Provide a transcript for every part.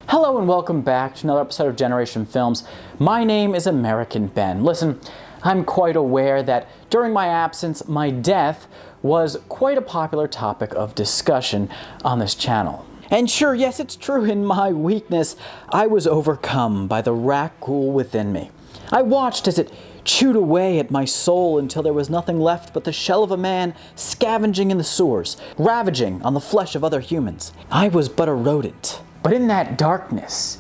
Hello and welcome back to another episode of Generation Films. My name is American Ben. Listen, I'm quite aware that during my absence, my death was quite a popular topic of discussion on this channel. And sure, yes, it's true, in my weakness, I was overcome by the Rakghoul within me. I watched as it chewed away at my soul until there was nothing left but the shell of a man scavenging in the sewers, ravaging on the flesh of other humans. I was but a rodent. But in that darkness,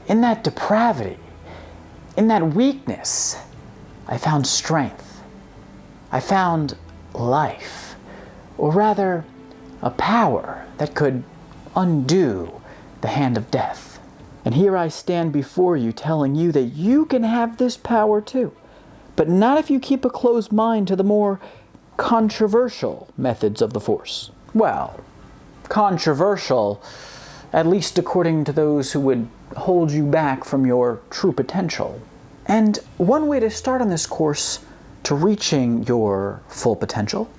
in that depravity, in that weakness, I found strength. I found life, or rather, a power that could undo the hand of death. And here I stand before you telling you that you can have this power too, but not if you keep a closed mind to the more controversial methods of the Force. Well, controversial, at least according to those who would hold you back from your true potential. And one way to start on this course to reaching your full potential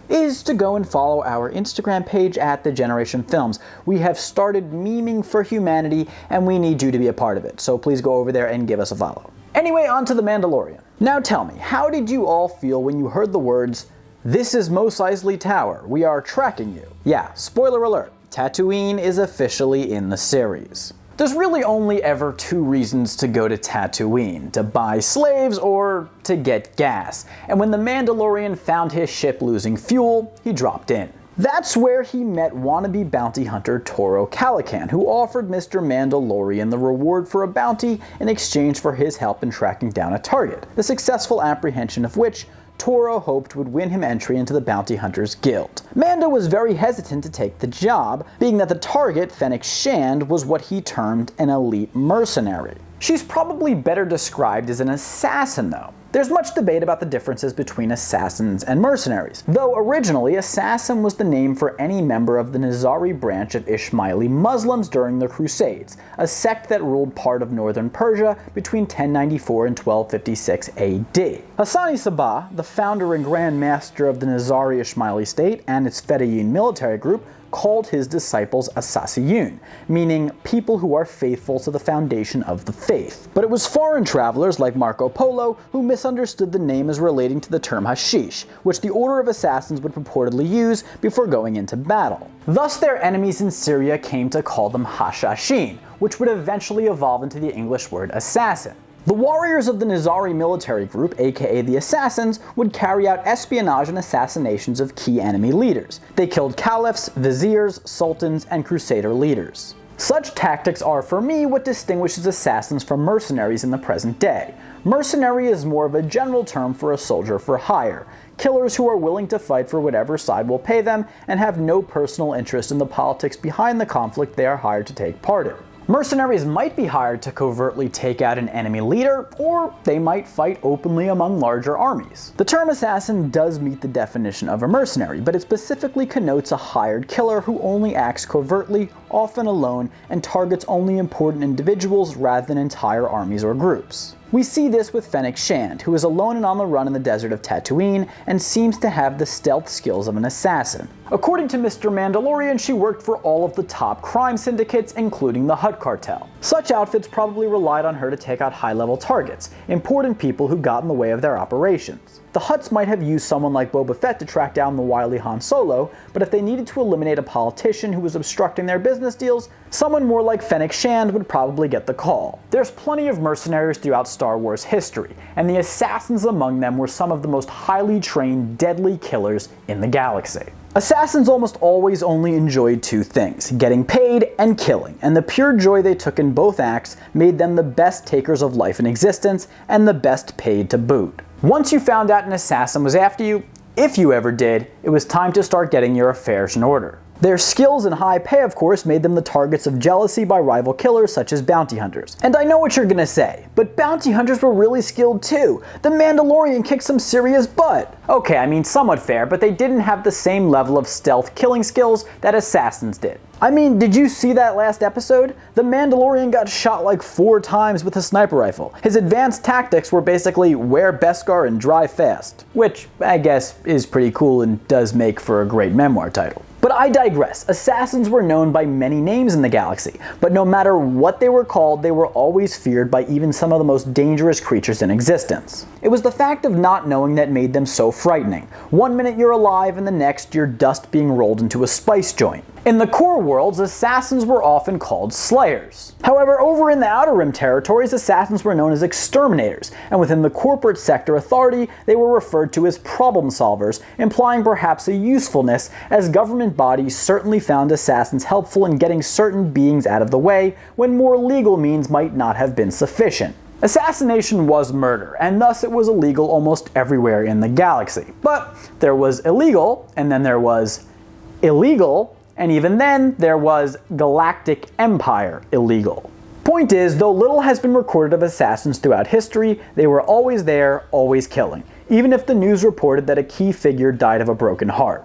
is to go and follow our Instagram page at The Generation Films. We have started memeing for humanity, and we need you to be a part of it, so please go over there and give us a follow. Anyway, on to The Mandalorian. Now tell me, how did you all feel when you heard the words, "This is Mos Eisley Tower, we are tracking you"? Yeah, spoiler alert. Tatooine is officially in the series. There's really only ever two reasons to go to Tatooine: to buy slaves or to get gas. And when the Mandalorian found his ship losing fuel, he dropped in. That's where he met wannabe bounty hunter Toro Calican, who offered Mr. Mandalorian the reward for a bounty in exchange for his help in tracking down a target, the successful apprehension of which Toro hoped would win him entry into the Bounty Hunters Guild. Mando was very hesitant to take the job, being that the target, Fennec Shand, was what he termed an elite mercenary. She's probably better described as an assassin, though. There's much debate about the differences between assassins and mercenaries, though originally assassin was the name for any member of the Nizari branch of Ismaili Muslims during the Crusades, a sect that ruled part of northern Persia between 1094 and 1256 AD. Hassan-i Sabbah, the founder and grand master of the Nizari Ismaili state and its Fedayeen military group, called his disciples Assassination, meaning people who are faithful to the foundation of the faith. But it was foreign travelers like Marco Polo who misunderstood the name as relating to the term hashish, which the Order of Assassins would purportedly use before going into battle. Thus their enemies in Syria came to call them Hashshashin, which would eventually evolve into the English word assassin. The warriors of the Nizari military group, aka the Assassins, would carry out espionage and assassinations of key enemy leaders. They killed caliphs, viziers, sultans, and crusader leaders. Such tactics are, for me, what distinguishes assassins from mercenaries in the present day. Mercenary is more of a general term for a soldier for hire. Killers who are willing to fight for whatever side will pay them and have no personal interest in the politics behind the conflict they are hired to take part in. Mercenaries might be hired to covertly take out an enemy leader, or they might fight openly among larger armies. The term assassin does meet the definition of a mercenary, but it specifically connotes a hired killer who only acts covertly, often alone, and targets only important individuals rather than entire armies or groups. We see this with Fennec Shand, who is alone and on the run in the desert of Tatooine and seems to have the stealth skills of an assassin. According to Mr. Mandalorian, she worked for all of the top crime syndicates, including the Hutt cartel. Such outfits probably relied on her to take out high-level targets, important people who got in the way of their operations. The Hutts might have used someone like Boba Fett to track down the wily Han Solo, but if they needed to eliminate a politician who was obstructing their business deals, someone more like Fennec Shand would probably get the call. There's plenty of mercenaries throughout Star Wars history, and the assassins among them were some of the most highly trained, deadly killers in the galaxy. Assassins almost always only enjoyed two things: getting paid and killing, and the pure joy they took in both acts made them the best takers of life in existence, and the best paid to boot. Once you found out an assassin was after you, if you ever did, it was time to start getting your affairs in order. Their skills and high pay, of course, made them the targets of jealousy by rival killers such as bounty hunters. And I know what you're gonna say, but bounty hunters were really skilled too. The Mandalorian kicked some serious butt. Okay, I mean somewhat fair, but they didn't have the same level of stealth killing skills that assassins did. I mean, did you see that last episode? The Mandalorian got shot like 4 times with a sniper rifle. His advanced tactics were basically wear Beskar and drive fast, which I guess is pretty cool and does make for a great memoir title. But I digress. Assassins were known by many names in the galaxy, but no matter what they were called, they were always feared by even some of the most dangerous creatures in existence. It was the fact of not knowing that made them so frightening. One minute you're alive and the next you're dust being rolled into a spice joint. In the core worlds, assassins were often called slayers. However, over in the Outer Rim territories, assassins were known as exterminators, and within the corporate sector authority, they were referred to as problem solvers, implying perhaps a usefulness, as government bodies certainly found assassins helpful in getting certain beings out of the way when more legal means might not have been sufficient. Assassination was murder, and thus it was illegal almost everywhere in the galaxy. But there was illegal, and then there was illegal, and even then, there was Galactic Empire illegal. Point is, though little has been recorded of assassins throughout history, they were always there, always killing, even if the news reported that a key figure died of a broken heart.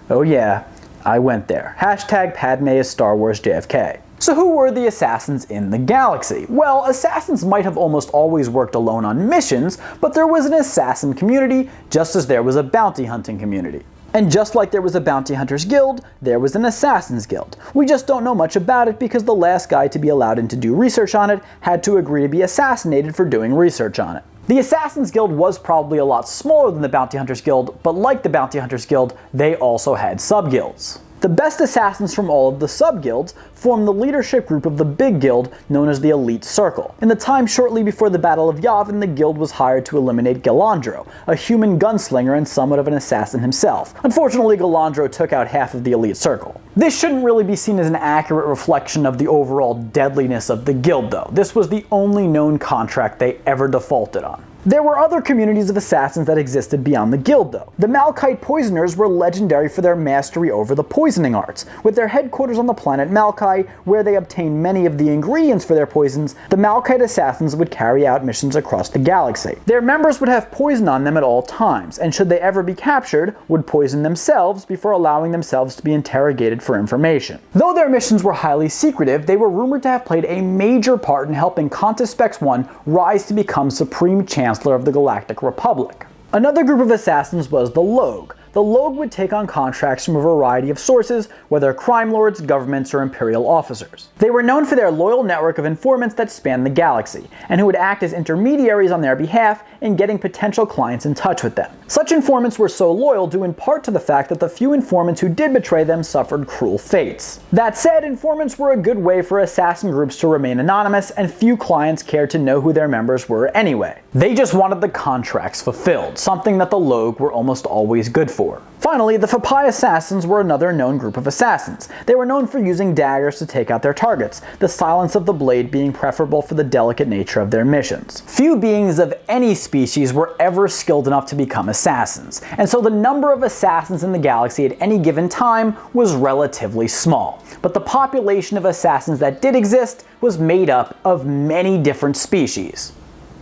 Oh yeah, I went there. Hashtag Padme is Star Wars JFK. So who were the assassins in the galaxy? Well, assassins might have almost always worked alone on missions, but there was an assassin community, just as there was a bounty hunting community. And just like there was a bounty hunters guild, there was an assassins guild. We just don't know much about it because the last guy to be allowed in to do research on it had to agree to be assassinated for doing research on it. The Assassins Guild was probably a lot smaller than the Bounty Hunters Guild, but like the Bounty Hunters Guild, they also had sub-guilds. The best assassins from all of the sub-guilds formed the leadership group of the big guild known as the Elite Circle. In the time shortly before the Battle of Yavin, the guild was hired to eliminate Gallandro, a human gunslinger and somewhat of an assassin himself. Unfortunately, Gallandro took out half of the Elite Circle. This shouldn't really be seen as an accurate reflection of the overall deadliness of the guild though. This was the only known contract they ever defaulted on. There were other communities of assassins that existed beyond the guild though. The Malkite Poisoners were legendary for their mastery over the poisoning arts. With their headquarters on the planet Malkai, where they obtained many of the ingredients for their poisons, the Malkite assassins would carry out missions across the galaxy. Their members would have poison on them at all times, and should they ever be captured, would poison themselves before allowing themselves to be interrogated for information. Though their missions were highly secretive, they were rumored to have played a major part in helping Contespex I rise to become Supreme Chancellor of the Galactic Republic. Another group of assassins was the Logue. The Logue would take on contracts from a variety of sources, whether crime lords, governments, or imperial officers. They were known for their loyal network of informants that spanned the galaxy, and who would act as intermediaries on their behalf in getting potential clients in touch with them. Such informants were so loyal due in part to the fact that the few informants who did betray them suffered cruel fates. That said, informants were a good way for assassin groups to remain anonymous, and few clients cared to know who their members were anyway. They just wanted the contracts fulfilled, something that the Logue were almost always good for. Finally, the Fapai Assassins were another known group of assassins. They were known for using daggers to take out their targets, the silence of the blade being preferable for the delicate nature of their missions. Few beings of any species were ever skilled enough to become assassins, and so the number of assassins in the galaxy at any given time was relatively small. But the population of assassins that did exist was made up of many different species.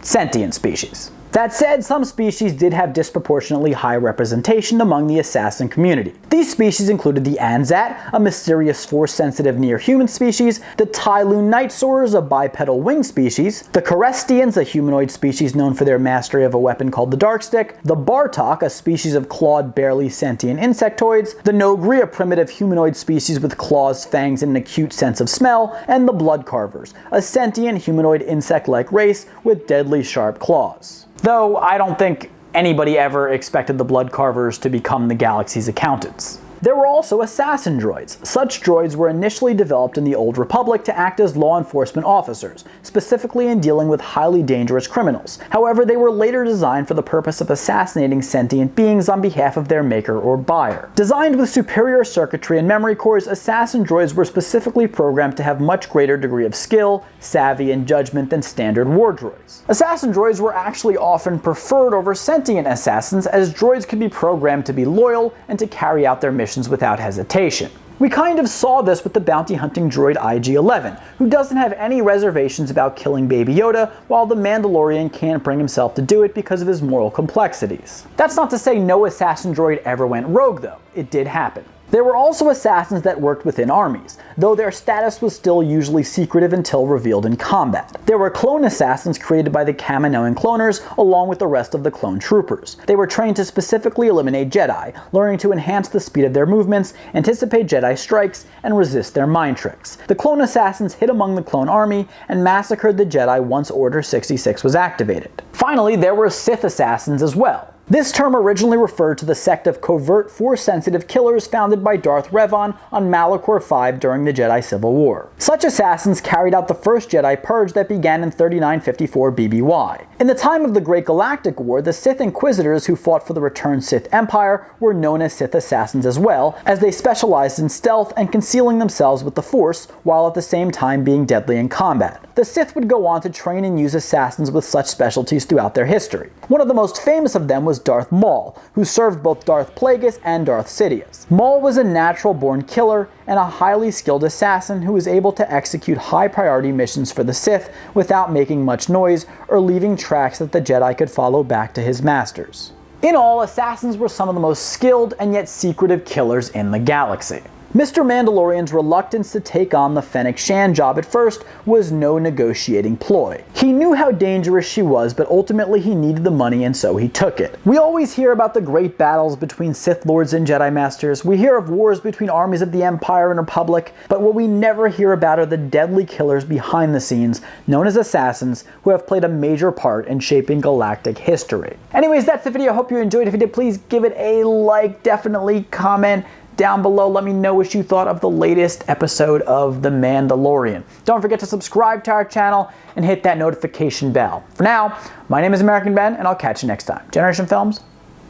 Sentient species. That said, some species did have disproportionately high representation among the assassin community. These species included the Anzat, a mysterious force-sensitive near-human species, the Tyloon Nightsoarers, a bipedal wing species, the Corestians, a humanoid species known for their mastery of a weapon called the Darkstick, the Bartok, a species of clawed, barely sentient insectoids, the Nogri, a primitive humanoid species with claws, fangs, and an acute sense of smell, and the Bloodcarvers, a sentient humanoid insect-like race with deadly sharp claws. Though I don't think anybody ever expected the Bloodcarvers to become the galaxy's accountants. There were also assassin droids. Such droids were initially developed in the Old Republic to act as law enforcement officers, specifically in dealing with highly dangerous criminals. However, they were later designed for the purpose of assassinating sentient beings on behalf of their maker or buyer. Designed with superior circuitry and memory cores, assassin droids were specifically programmed to have much greater degree of skill, savvy, and judgment than standard war droids. Assassin droids were actually often preferred over sentient assassins, as droids could be programmed to be loyal and to carry out their missions without hesitation. We kind of saw this with the bounty hunting droid IG-11, who doesn't have any reservations about killing Baby Yoda, while the Mandalorian can't bring himself to do it because of his moral complexities. That's not to say no assassin droid ever went rogue though. It did happen. There were also assassins that worked within armies, though their status was still usually secretive until revealed in combat. There were clone assassins created by the Kaminoan cloners along with the rest of the clone troopers. They were trained to specifically eliminate Jedi, learning to enhance the speed of their movements, anticipate Jedi strikes, and resist their mind tricks. The clone assassins hid among the clone army and massacred the Jedi once Order 66 was activated. Finally, there were Sith assassins as well. This term originally referred to the sect of covert, Force-sensitive killers founded by Darth Revan on Malachor V during the Jedi Civil War. Such assassins carried out the first Jedi Purge that began in 3954 BBY. In the time of the Great Galactic War, the Sith Inquisitors who fought for the returned Sith Empire were known as Sith assassins as well, as they specialized in stealth and concealing themselves with the Force, while at the same time being deadly in combat. The Sith would go on to train and use assassins with such specialties throughout their history. One of the most famous of them was Darth Maul, who served both Darth Plagueis and Darth Sidious. Maul was a natural-born killer and a highly skilled assassin who was able to execute high-priority missions for the Sith without making much noise or leaving tracks that the Jedi could follow back to his masters. In all, assassins were some of the most skilled and yet secretive killers in the galaxy. Mr. Mandalorian's reluctance to take on the Fennec Shand job at first was no negotiating ploy. He knew how dangerous she was, but ultimately he needed the money and so he took it. We always hear about the great battles between Sith Lords and Jedi Masters. We hear of wars between armies of the Empire and Republic, but what we never hear about are the deadly killers behind the scenes, known as assassins, who have played a major part in shaping galactic history. Anyways, that's the video. I hope you enjoyed. If you did, please give it a like, definitely comment down below. Let me know what you thought of the latest episode of The Mandalorian. Don't forget to subscribe to our channel and hit that notification bell. For now, my name is American Ben, and I'll catch you next time. Generation Films,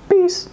peace.